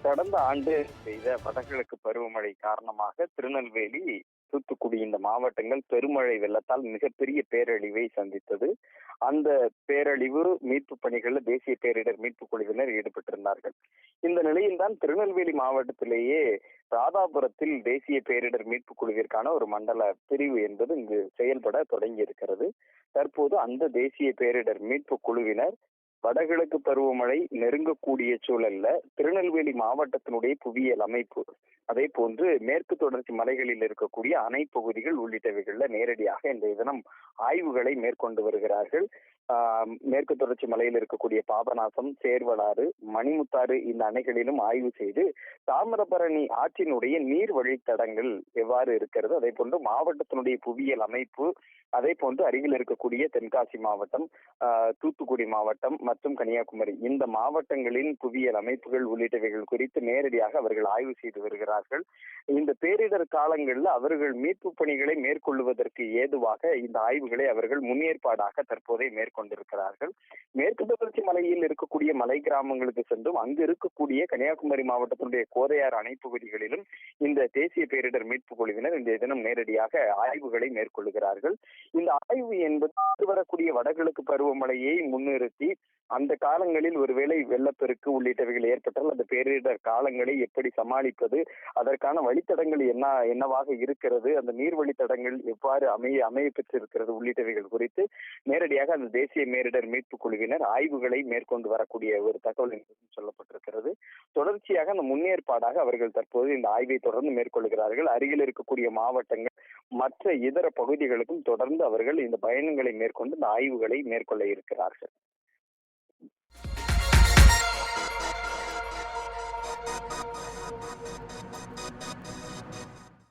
கடந்த ஆண்டு பெய்த வடகிழக்கு பருவமழை காரணமாக திருநெல்வேலி, தூத்துக்குடி இந்த மாவட்டங்கள் பெருமழை வெள்ளத்தால் மிகப்பெரிய பேரழிவை சந்தித்தது. அந்த பேரழிவு மீட்பு பணிகளில் தேசிய பேரிடர் மீட்பு குழுவினர் ஈடுபட்டிருந்தார்கள். இந்த நிலையில்தான் திருநெல்வேலி மாவட்டத்திலேயே ராதாபுரத்தில் தேசிய பேரிடர் மீட்பு குழுவிற்கான ஒரு மண்டல பிரிவு என்பது இங்கு செயல்பட தொடங்கி இருக்கிறது. தற்போது அந்த தேசிய பேரிடர் மீட்பு குழுவினர் வடகிழக்கு பருவமழை நெருங்கக்கூடிய சூழல்ல திருநெல்வேலி மாவட்டத்தினுடைய புவியியல் அமைப்பு, அதே போன்று மேற்கு தொடர்ச்சி மலைகளில் இருக்கக்கூடிய அணை பகுதிகள் உள்ளிட்டவைகள்ல நேரடியாக இன்றைய தினம் ஆய்வுகளை மேற்கொண்டு வருகிறார்கள். மேற்கு தொடர்ச்சி மலையில் இருக்கக்கூடிய பாபநாசம், சேர்வலாறு, மணிமுத்தாறு இந்த அணைகளிலும் ஆய்வு செய்து தாமிரபரணி ஆற்றினுடைய நீர் வழித்தடங்கள் எவ்வாறு இருக்கிறது, அதே போன்று மாவட்டத்தினுடைய புவியியல் அமைப்பு, அதே போன்று அருகில் இருக்கக்கூடிய தென்காசி மாவட்டம், தூத்துக்குடி மாவட்டம் மற்றும் கன்னியாகுமரி இந்த மாவட்டங்களின் புவியியல் அமைப்புகள் உள்ளிட்டவைகள் குறித்து நேரடியாக அவர்கள் ஆய்வு செய்து வருகிறார்கள். இந்த பேரிடர் காலங்களில் அவர்கள் மீட்பு பணிகளை மேற்கொள்வதற்கு ஏதுவாக இந்த ஆய்வுகளை அவர்கள் முன்னேற்பாடாக தற்போதே மேற்கொண்டிருக்கிறார்கள். மேற்கு தொடர்ச்சி மலையில் இருக்கக்கூடிய மலை கிராமங்களுக்கு சென்றும் அங்கு இருக்கக்கூடிய கன்னியாகுமரி மாவட்டத்தினுடைய கோதையார் அணை பகுதிகளிலும் இந்த தேசிய பேரிடர் மீட்பு குழுவினர் இந்த தினம் நேரடியாக ஆய்வுகளை மேற்கொள்கிறார்கள். இந்த ஆய்வு என்பது வரக்கூடிய வடகிழக்கு பருவமழையை முன்னிறுத்தி அந்த காலங்களில் ஒருவேளை வெள்ளப்பெருக்கு உள்ளிட்டவைகள் ஏற்பட்டால் அந்த பேரிடர் காலங்களை எப்படி சமாளிப்பது, அதற்கான வழித்தடங்கள் என்னவாக இருக்கிறது, அந்த நீர் வழித்தடங்கள் எவ்வாறு அமைய பெற்றிருக்கிறது உள்ளிட்டவைகள் குறித்து நேரடியாக அந்த தேசிய பேரிடர் மீட்பு குழுவினர் ஆய்வுகளை மேற்கொண்டு வரக்கூடிய ஒரு தகவல் சொல்லப்பட்டிருக்கிறது. தொடர்ச்சியாக அந்த முன்னேற்பாடாக அவர்கள் தற்போது இந்த ஆய்வை தொடர்ந்து மேற்கொள்கிறார்கள். அருகில் இருக்கக்கூடிய மாவட்டங்கள் மற்ற இதர பகுதிகளுக்கும் தொடர்ந்து அவர்கள் இந்த பயணங்களை மேற்கொண்டு இந்த ஆய்வுகளை மேற்கொள்ள இருக்கிறார்கள்.